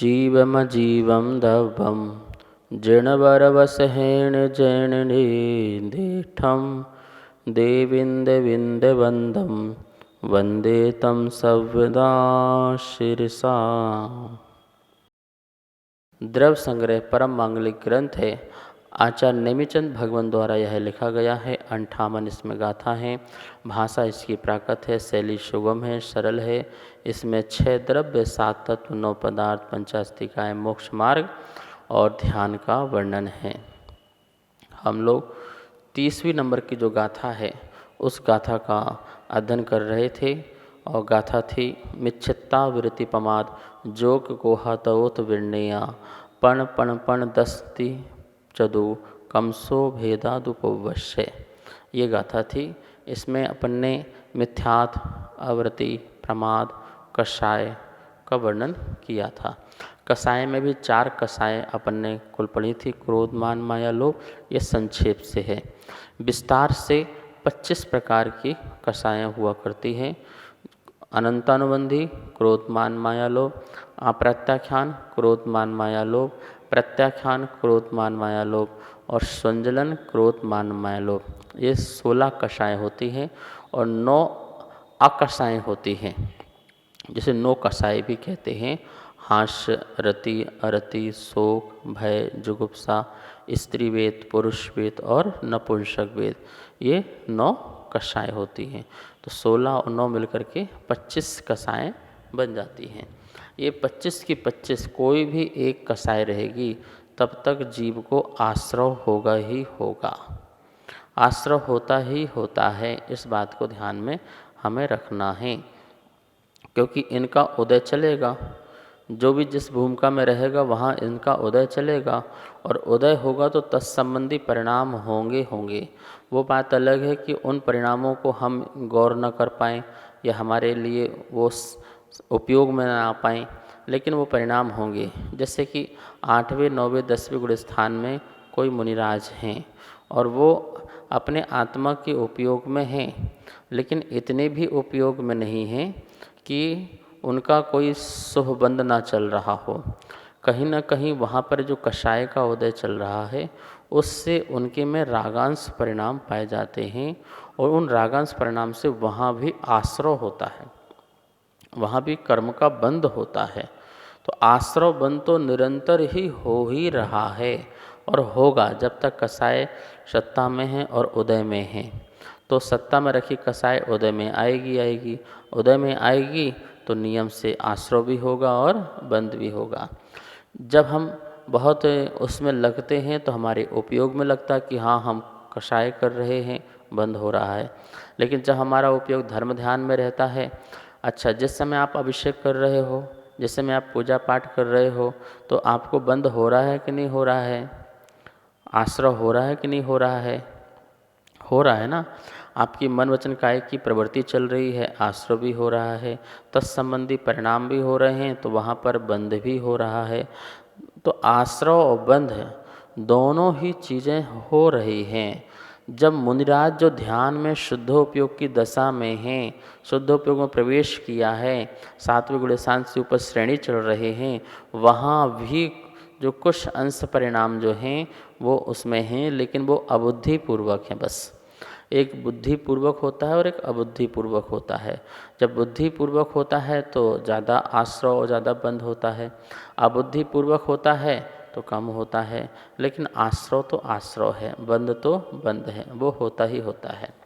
जीवमजीवं दवं जीर्णवरवसहेण जैननिदेठं देविन्दविन्दवन्दं वन्दे तं सव्यदा शिरसा। द्रव्य संग्रह परम मांगलिक ग्रंथ है। आचार्य नेमिचंद भगवान द्वारा यह लिखा गया है। 58 इसमें गाथा है। भाषा इसकी प्राकृत है, शैली सुगम है, सरल है। इसमें 6 द्रव्य, 7 तत्व, 9 पदार्थ, 50 मोक्ष मार्ग और ध्यान का वर्णन है। हम लोग 30वीं नंबर की जो गाथा है उस गाथा का अध्ययन कर रहे थे और गाथा थी मिच्छित्ता विरति पमाद जोग गोहतोत विर्णया पण पण पण दस्ति चदु कमसो भेदादुपवश्य। ये गाथा थी। इसमें अपन ने मिथ्यात, अवृति, प्रमाद, कषाय का वर्णन किया था। कषाय में भी 4 कषाय अपन ने कुल पढ़ी थी। क्रोध, मान, माया, लोभ, ये संक्षेप से है। विस्तार से 25 प्रकार की कषायें हुआ करती हैं। अनंतानुबंधी, क्रोध, मान, माया, लोभ, अप्रत्याख्यान, क्रोध, मान, माया, लोभ, प्रत्याख्यान, क्रोध, मान, माया, लोभ और संजलन, क्रोध, मान, माया, लोभ। ये 16 कषायें होती हैं और 9 अकषायें होती हैं, जिसे 9 कषाय भी कहते हैं। हास्य, रति, अरति, शोक, भय, जुगुप्सा, स्त्री वेद, पुरुष वेद और नपुंसक वेद, ये 9 कषाय होती हैं। तो 16 और 9 मिलकर के 25 कषायें बन जाती हैं। ये 25 की 25 कोई भी एक कषाय रहेगी तब तक जीव को आश्रव होगा ही होगा। आश्रव होता ही होता है, इस बात को ध्यान में हमें रखना है, क्योंकि इनका उदय चलेगा। जो भी जिस भूमिका में रहेगा वहाँ इनका उदय चलेगा और उदय होगा तो तत्संबंधी परिणाम होंगे। वो बात अलग है कि उन परिणामों को हम गौर न कर पाएँ या हमारे लिए वो उपयोग में ना आ पाएँ, लेकिन वो परिणाम होंगे। जैसे कि 8वें, 9वें, 10वें गुण स्थान में कोई मुनिराज हैं और वो अपने आत्मा के उपयोग में हैं, लेकिन इतने भी उपयोग में नहीं हैं कि उनका कोई शुभबंध ना चल रहा हो। कहीं ना कहीं वहाँ पर जो कषाय का उदय चल रहा है उससे उनके में रागांश परिणाम पाए जाते हैं और उन रागांश परिणाम से वहाँ भी आश्रव होता है, वहाँ भी कर्म का बंध होता है। तो आश्रव बंध तो निरंतर ही हो ही रहा है और होगा जब तक कषाय सत्ता में है और उदय में है। तो सत्ता में रखी कषाय उदय में आएगी, उदय में आएगी तो नियम से आश्रव भी होगा और बंध भी होगा। जब हम बहुत उसमें लगते हैं तो हमारे उपयोग में लगता है कि हाँ हम कषाय कर रहे हैं, बंद हो रहा है। लेकिन जब हमारा उपयोग धर्म ध्यान में रहता है, अच्छा जिस समय आप अभिषेक कर रहे हो, जिस समय आप पूजा पाठ कर रहे हो, तो आपको बंद हो रहा है कि नहीं हो रहा है? आश्रव हो रहा है कि नहीं हो रहा है? हो रहा है ना। आपकी मन वचन काया की प्रवृत्ति चल रही है, आश्रव भी हो रहा है, तत्संबंधी परिणाम भी हो रहे हैं, तो वहाँ पर बंध भी हो रहा है। तो आश्रव और बंध दोनों ही चीज़ें हो रही हैं। जब मुनिराज जो ध्यान में शुद्धोपयोग की दशा में हैं, शुद्धोपयोग में प्रवेश किया है, 7वें गुण स्थान से ऊपर श्रेणी चढ़ रहे हैं, वहाँ भी जो कुछ अंश परिणाम जो हैं वो उसमें हैं, लेकिन वो अबुद्धिपूर्वक हैं। बस एक बुद्धिपूर्वक होता है और एक अबुद्धिपूर्वक होता है। जब बुद्धिपूर्वक होता है तो ज़्यादा आश्रव और ज़्यादा बंध होता है, अबुद्धिपूर्वक होता है तो कम होता है। लेकिन आश्रव तो आश्रव है, बंध तो बंध है, वो होता ही होता है।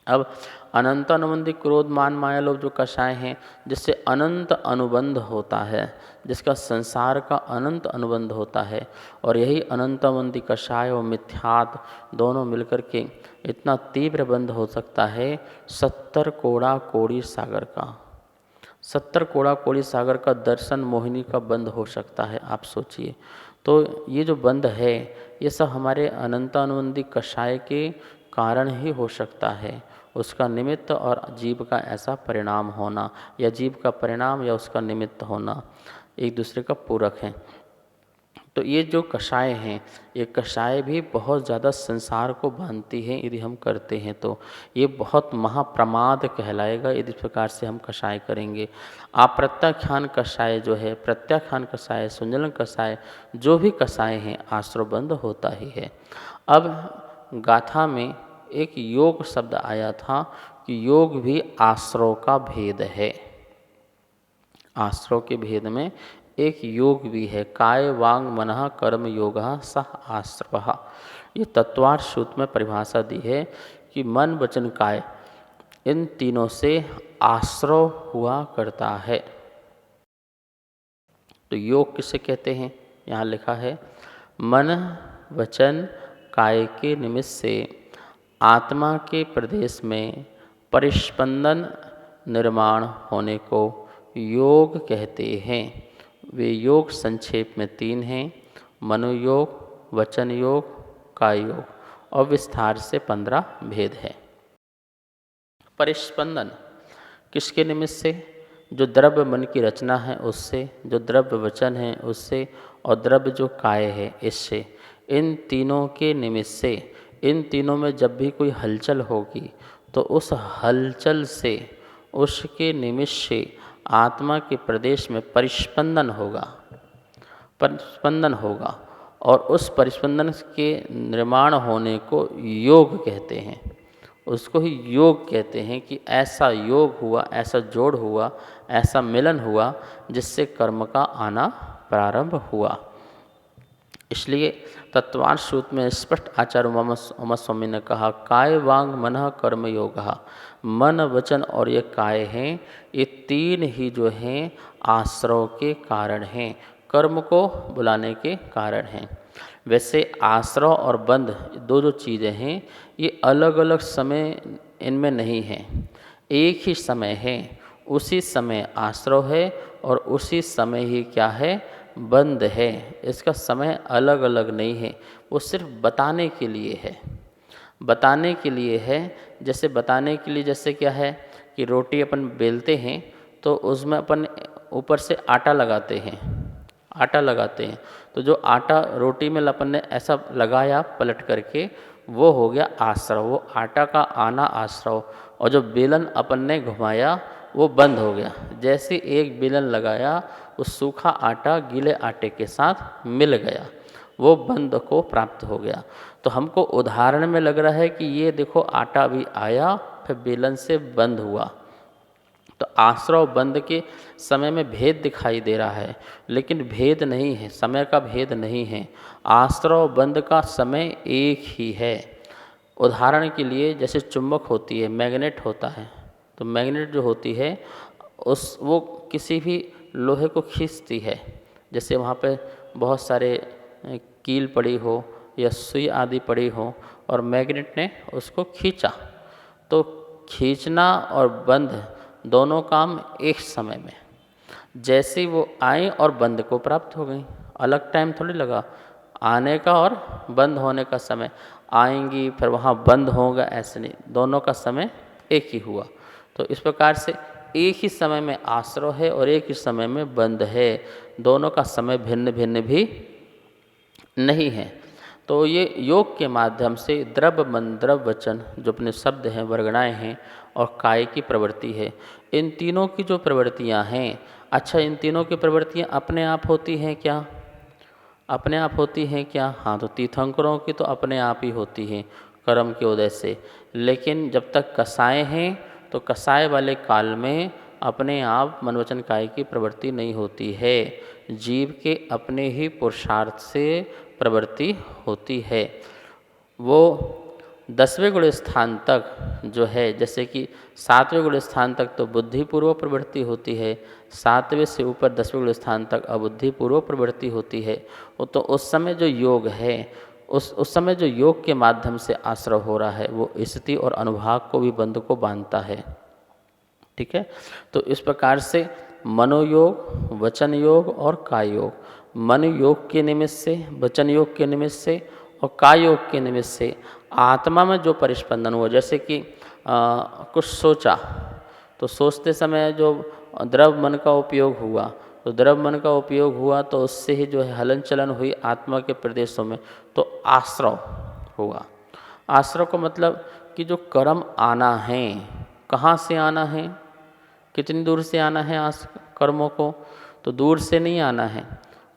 अब अनंत अनुबंधी क्रोध, मान, माया, लोभ जो कषाय हैं, जिससे अनंत अनुबंध होता है, जिसका संसार का अनंत अनुबंध होता है, और यही अनंत अनुबंधी कषाय और मिथ्यात दोनों मिलकर के इतना तीव्र बंध हो सकता है 70 कोड़ा कोड़ी सागर का। 70 कोड़ा कोड़ी सागर का दर्शन मोहिनी का बंध हो सकता है, आप सोचिए। तो ये जो बंध है ये सब हमारे अनंतानुबंधी कषाय के कारण ही हो सकता है। उसका निमित्त और जीव का ऐसा परिणाम होना, या जीव का परिणाम या उसका निमित्त होना एक दूसरे का पूरक है। तो ये जो कषाय हैं, ये कषाय भी बहुत ज़्यादा संसार को बांधती हैं यदि हम करते हैं तो। ये बहुत महाप्रमाद कहलाएगा यदि इस प्रकार से हम कषाय करेंगे। अप्रत्याख्यान कषाय जो है, प्रत्याख्यान कषाय, सुंजलन कषाय, जो भी कषाय हैं आश्रवबंध होता ही है। अब गाथा में एक योग शब्द आया था कि योग भी आश्रव का भेद है। आश्रव के भेद में एक योग भी है। काय वांग मनः कर्म योगः सह आश्रवः। ये तत्वार्थ सूत्र में परिभाषा दी है कि मन वचन काय इन तीनों से आश्रव हुआ करता है। तो योग किसे कहते हैं? यहाँ लिखा है मन वचन काय के निमित्त से आत्मा के प्रदेश में परिस्पंदन निर्माण होने को योग कहते हैं। वे योग संक्षेप में 3 हैं, मनोयोग, वचन योग, काय योग, और विस्तार से 15 भेद है। परिस्पंदन किसके निमित्त से? जो द्रव्य मन की रचना है उससे, जो द्रव्य वचन है उससे, और द्रव्य जो काय है इससे। इन तीनों के निमित्त से, इन तीनों में जब भी कोई हलचल होगी तो उस हलचल से, उसके निमित्त से आत्मा के प्रदेश में परिस्पंदन होगा, परिस्पंदन होगा, और उस परिस्पंदन के निर्माण होने को योग कहते हैं। उसको ही योग कहते हैं कि ऐसा योग हुआ, ऐसा जोड़ हुआ, ऐसा मिलन हुआ जिससे कर्म का आना प्रारंभ हुआ। इसलिए तत्वार्थ सूत्र में स्पष्ट आचार्य उमा स्वामी ने कहा काय वांग मनः कर्म योगः। मन वचन और ये काय हैं, ये 3 ही जो हैं आश्रव के कारण हैं, कर्म को बुलाने के कारण हैं। वैसे आश्रव और बंध दो जो चीज़ें हैं ये अलग अलग समय इनमें नहीं हैं, एक ही समय है। उसी समय आश्रव है और उसी समय ही क्या है, बंध है। इसका समय अलग अलग नहीं है, वो सिर्फ बताने के लिए है, बताने के लिए है। जैसे बताने के लिए जैसे क्या है कि रोटी अपन बेलते हैं तो उसमें अपन ऊपर से आटा लगाते हैं, आटा लगाते हैं, तो जो आटा रोटी में अपन ने ऐसा लगाया पलट करके, वो हो गया आश्रव, वो आटा का आना आश्रव। और जो बेलन अपन ने घुमाया वो बंद हो गया। जैसे एक बेलन लगाया, उस सूखा आटा गीले आटे के साथ मिल गया, वो बंद को प्राप्त हो गया। तो हमको उदाहरण में लग रहा है कि ये देखो आटा भी आया फिर बेलन से बंद हुआ। तो आश्रव बंद के समय में भेद दिखाई दे रहा है, लेकिन भेद नहीं है, समय का भेद नहीं है। आश्रव बंद का समय एक ही है। उदाहरण के लिए जैसे चुंबक होती है, मैग्नेट होता है, तो मैग्नेट जो होती है वो किसी भी लोहे को खींचती है। जैसे वहाँ पे बहुत सारे कील पड़ी हो या सुई आदि पड़ी हो और मैग्नेट ने उसको खींचा, तो खींचना और बंद दोनों काम एक समय में। जैसे वो आए और बंद को प्राप्त हो गई, अलग टाइम थोड़ी लगा आने का और बंद होने का समय। आएंगी फिर वहाँ बंद होगा, ऐसे नहीं, दोनों का समय एक ही हुआ। तो इस प्रकार से एक ही समय में आश्रव है और एक ही समय में बंद है, दोनों का समय भिन्न भिन्न भी नहीं है। तो ये योग के माध्यम से द्रव्य मन द्रव्य वचन जो अपने शब्द हैं, वर्गणाएँ हैं और काय की प्रवृत्ति है, इन तीनों की जो प्रवृत्तियाँ हैं, अच्छा इन तीनों की प्रवृत्तियाँ अपने आप होती हैं क्या? अपने आप होती हैं क्या? हाँ, तो तीर्थंकरों की तो अपने आप ही होती हैं कर्म के उदय से। लेकिन जब तक कषाय हैं तो कषाय वाले काल में अपने आप मन वचन काय की प्रवृत्ति नहीं होती है, जीव के अपने ही पुरुषार्थ से प्रवृत्ति होती है। वो 10वें गुण स्थान तक जो है, जैसे कि 7वें गुण स्थान तक तो बुद्धिपूर्वक प्रवृत्ति होती है, 7वें से ऊपर 10वें गुण स्थान तक अबुद्धिपूर्वक प्रवृत्ति होती है। वो तो उस समय जो योग है, उस समय जो योग के माध्यम से आश्रव हो रहा है, वो स्थिति और अनुभाग को भी बंध को बांधता है। ठीक है, तो इस प्रकार से मनोयोग, वचन योग और काय योग, मन योग के निमित्त से, वचन योग के निमित्त से और काय योग के निमित्त से आत्मा में जो परिस्पंदन हुआ, जैसे कि कुछ सोचा तो सोचते समय जो द्रव मन का उपयोग हुआ, तो द्रव्य मन का उपयोग हुआ तो उससे ही जो है हलन चलन हुई आत्मा के प्रदेशों में, तो आश्रव हुआ। आश्रव का मतलब कि जो कर्म आना है, कहाँ से आना है, कितनी दूर से आना है कर्मों को, तो दूर से नहीं आना है,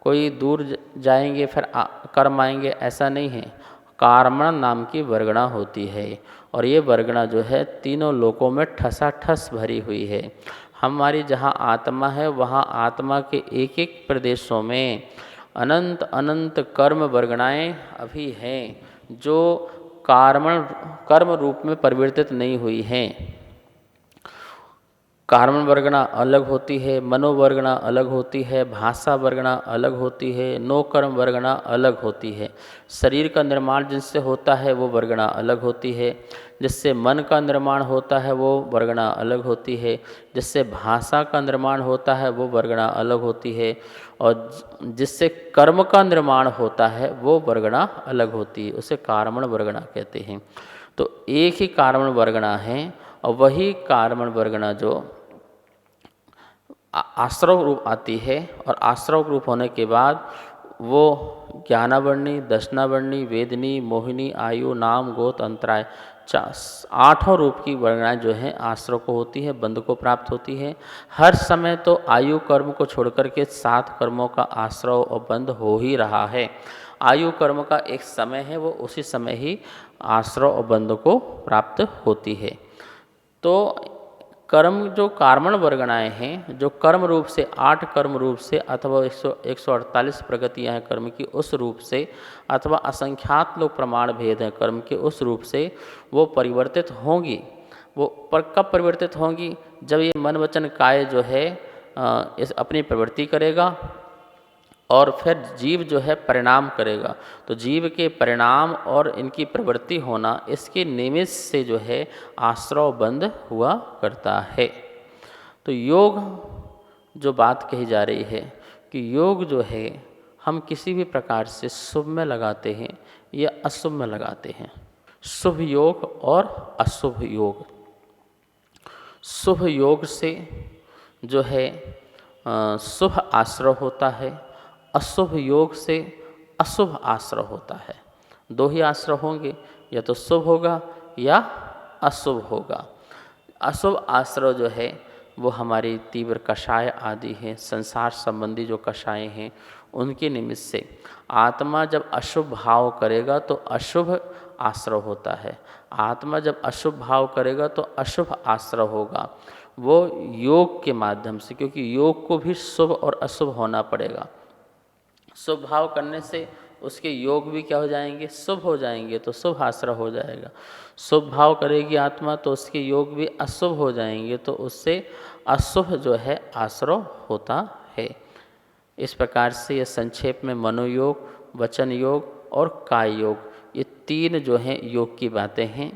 कोई दूर जाएंगे फिर कर्म आएंगे, ऐसा नहीं है। कार्मण नाम की वर्गणा होती है और ये वर्गणा जो है तीनों लोकों में ठसाठस भरी हुई है। हमारी जहाँ आत्मा है वहाँ आत्मा के एक एक प्रदेशों में अनंत अनंत कर्म वर्गणाएँ अभी हैं जो कर्म रूप में परिवर्तित नहीं हुई हैं। कार्म वर्गणा अलग होती है, मनोवर्गणा अलग होती है, भाषा वर्गणा अलग होती है, नो कर्म वर्गणा अलग होती है। शरीर का निर्माण जिससे होता है वो वर्गणा अलग होती है, जिससे मन का निर्माण होता है वो वर्गणा अलग होती है, जिससे भाषा का निर्माण होता है वो वर्गणा अलग होती है, और जिससे कर्म का निर्माण होता है वो वर्गणा अलग होती है। उसे कार्मण वर्गणा कहते हैं। तो एक ही कार्मण वर्गणा है और वही कार्मण वर्गणा जो आश्रव रूप आती है, और आश्रव रूप होने के बाद वो ज्ञानावर्णी, दशनावर्णी, वेदनी, मोहिनी, आयु, नाम, गोत, अंतराय, आठों रूप की वर्गणाएं जो हैं आश्रव को होती है, बंध को प्राप्त होती है। हर समय तो आयु कर्म को छोड़कर के 7 कर्मों का आश्रव और बंध हो ही रहा है। आयु कर्म का एक समय है, वो उसी समय ही आश्रव और बंध को प्राप्त होती है। तो कर्म जो कार्मण वर्गणाएँ हैं, जो कर्म रूप से 8 कर्म रूप से अथवा 148 प्रगतियाँ हैं कर्म की उस रूप से, अथवा असंख्यात लोग प्रमाण भेद हैं कर्म के उस रूप से, वो परिवर्तित होंगी। वो कब परिवर्तित होंगी? जब ये मन वचन काय जो है इस अपनी प्रवृत्ति करेगा और फिर जीव जो है परिणाम करेगा। तो जीव के परिणाम और इनकी प्रवृत्ति होना, इसके निमित्त से जो है आश्रव बंध हुआ करता है। तो योग जो बात कही जा रही है कि योग जो है हम किसी भी प्रकार से शुभ में लगाते हैं या अशुभ में लगाते हैं। शुभ योग और अशुभ योग। शुभ योग से जो है शुभ आश्रव होता है, अशुभ योग से अशुभ आश्रव होता है। 2 ही आश्रव होंगे, या तो शुभ होगा या अशुभ होगा। अशुभ आश्रव जो है वो हमारी तीव्र कषाय आदि हैं, संसार संबंधी जो कषाय हैं उनके निमित्त से आत्मा जब अशुभ भाव करेगा तो अशुभ आश्रव होता है। आत्मा जब अशुभ भाव करेगा तो अशुभ आश्रव होगा, वो योग के माध्यम से, क्योंकि योग को भी शुभ और अशुभ होना पड़ेगा। शुभ भाव करने से उसके योग भी क्या हो जाएंगे? शुभ हो जाएंगे, तो शुभ आश्रव हो जाएगा। शुभ भाव करेगी आत्मा तो उसके योग भी अशुभ हो जाएंगे, तो उससे अशुभ जो है आश्रव होता है। इस प्रकार से ये संक्षेप में मनोयोग, वचन योग और काय योग, ये 3 जो हैं योग की बातें हैं।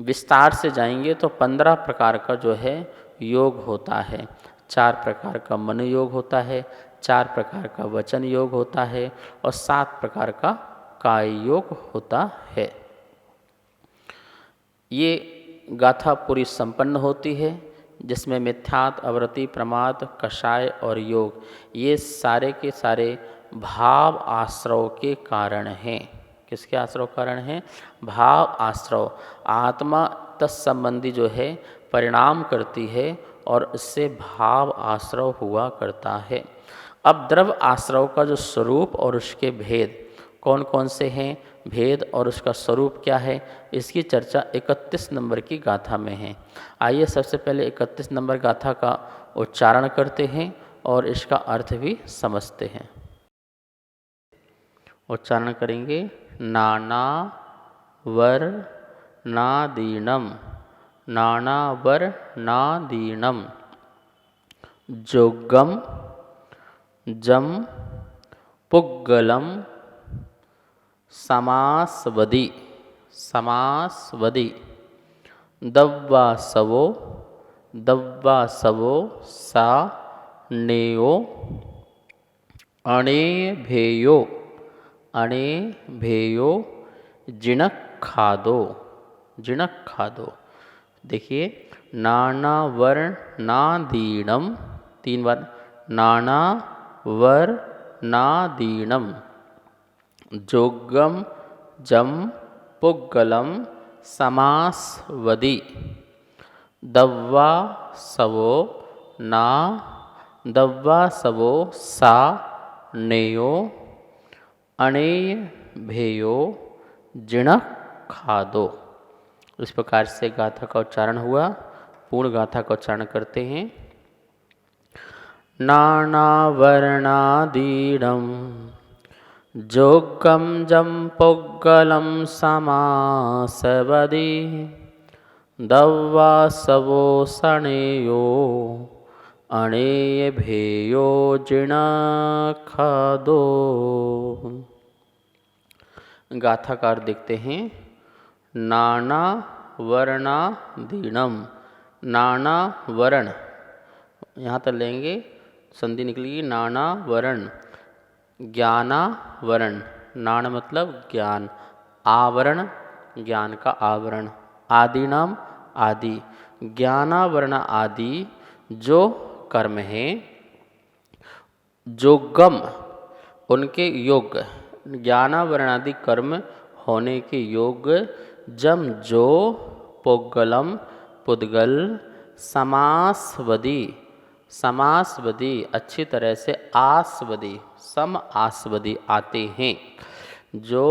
विस्तार से जाएंगे तो 15 प्रकार का जो है योग होता है। 4 प्रकार का मनोयोग होता है, 4 प्रकार का वचन योग होता है और 7 प्रकार का काय योग होता है। ये गाथा पूरी संपन्न होती है, जिसमें मिथ्यात, अवृत्ति, प्रमाद, कषाय और योग, ये सारे के सारे भाव आश्रव के कारण हैं। किसके आश्रव कारण हैं? भाव आश्रव। आत्मा तत्संबंधी जो है परिणाम करती है और इससे भाव आश्रव हुआ करता है। अब द्रव्य आश्रव का जो स्वरूप और उसके भेद कौन कौन से हैं, भेद और उसका स्वरूप क्या है, इसकी चर्चा 31 नंबर की गाथा में है। आइए सबसे पहले 31 नंबर गाथा का उच्चारण करते हैं और इसका अर्थ भी समझते हैं। उच्चारण करेंगे। नाना वर नादीनम, नाना वर नादीनम, जोगम जम पुग्गलम, समासवदी, समासवदी, दव्वासवो, दव्वासवो, सा नेयो, अणेभेयो, अणेभेयो, जिणक्खादो, जिणक्खादो। देखिए नाना वर्ण नादीनम, 3 बार नानावर्णादीनं जोग्गम जम पुग्गलम समासवदी दव्वा सवो ना दव्वा सवो सा नेयो अणेय भेयो जिण खादो। इस प्रकार से गाथा का उच्चारण हुआ। पूर्ण गाथा का उच्चारण करते हैं। नानावर्णादीनं जोग्गम जम पुग्गलम समासवदी दव्वा सवो सणेयो अणेय भेयो जिण खादो। गाथा का अर्थ देखते हैं। नाना वर्णादीनम, नाना वर्ण, यहाँ तक लेंगे संधि निकलेगी नाना वर्ण, ज्ञाना वर्ण, नान मतलब ज्ञान, आवरण ज्ञान का आवरण, आदि नाम आदि, ज्ञानावरण आदि जो कर्म हैं, जोगम उनके योग्य, ज्ञानावरणादि कर्म होने के योग्य, जम जो पुग्गलम पुद्गल, समासवदी समासवदी अच्छी तरह से आसवदी सम आसवदी आते हैं। जो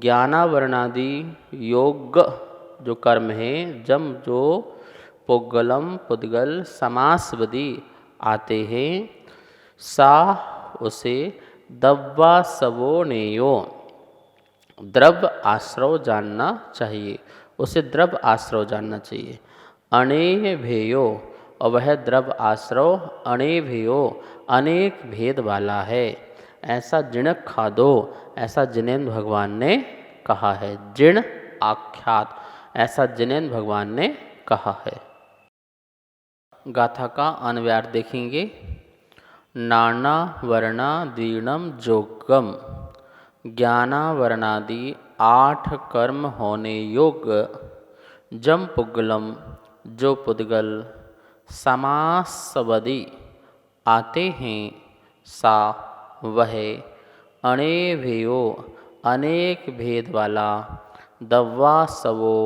ज्ञानावरणादि योग्य जो कर्म हैं, जम जो पुग्गलम पुद्गल समासवदी आते हैं, सा उसे दव्वा सवो नेयो द्रव्य आश्रव जानना चाहिए, उसे द्रव्य आश्रव जानना चाहिए। अणेय भेयो और वह द्रव्य आश्रव अणेय भेयो अनेक भेद वाला है, ऐसा जिण खादो, ऐसा जिनेन्द्र भगवान ने कहा है। जिण आख्यात, ऐसा जिनेन्द्र भगवान ने कहा है। गाथा का अन्वयार्थ देखेंगे। नाना वर्णादीनम जोगम, ज्ञानावरणादि 8 कर्म होने योग्य, जम पुग्गलम जो पुद्गल, समासवदी आते हैं, सा वह, अणेय भेयो अनेक भेद वाला, दव्वा सवो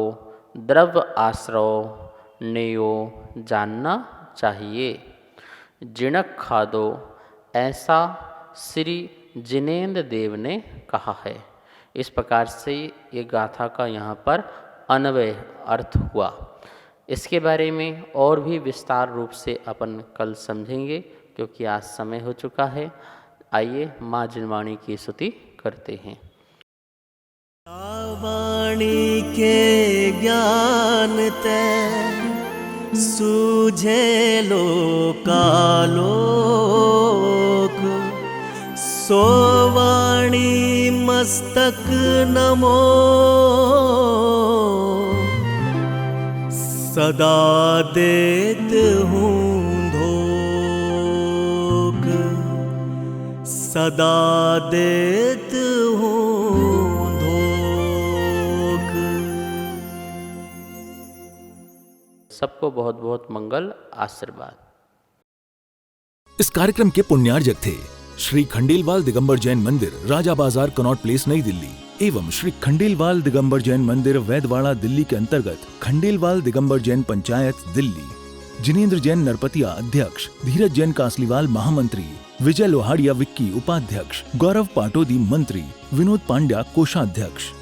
द्रव्य आश्रव, नेयो जानना चाहिए। जिणक खादो, ऐसा श्री जिनेन्द्र देव ने कहा है। इस प्रकार से ये गाथा का यहाँ पर अन्वय अर्थ हुआ। इसके बारे में और भी विस्तार रूप से अपन कल समझेंगे, क्योंकि आज समय हो चुका है। आइए माँ जिनवाणी की स्तुति करते हैं। वाणी के ज्ञान ते सूझे लोकालोक, सो वाणी मस्तक नमो सदा देत हूँ धोक, सदा देत हूँ धोक। सबको बहुत बहुत मंगल आशीर्वाद। इस कार्यक्रम के पुण्यार्जक थे श्री खंडेलवाल दिगंबर जैन मंदिर, राजा बाजार, कनॉट प्लेस, नई दिल्ली, एवं श्री खंडेलवाल दिगंबर जैन मंदिर, वैदवाड़ा, दिल्ली के अंतर्गत खंडेलवाल दिगंबर जैन पंचायत, दिल्ली। जिनेन्द्र जैन नरपतिया अध्यक्ष, धीरज जैन कासलीवाल महामंत्री, विजय लोहाड़िया विक्की उपाध्यक्ष, गौरव पाटोदी मंत्री, विनोद पांड्या कोषाध्यक्ष।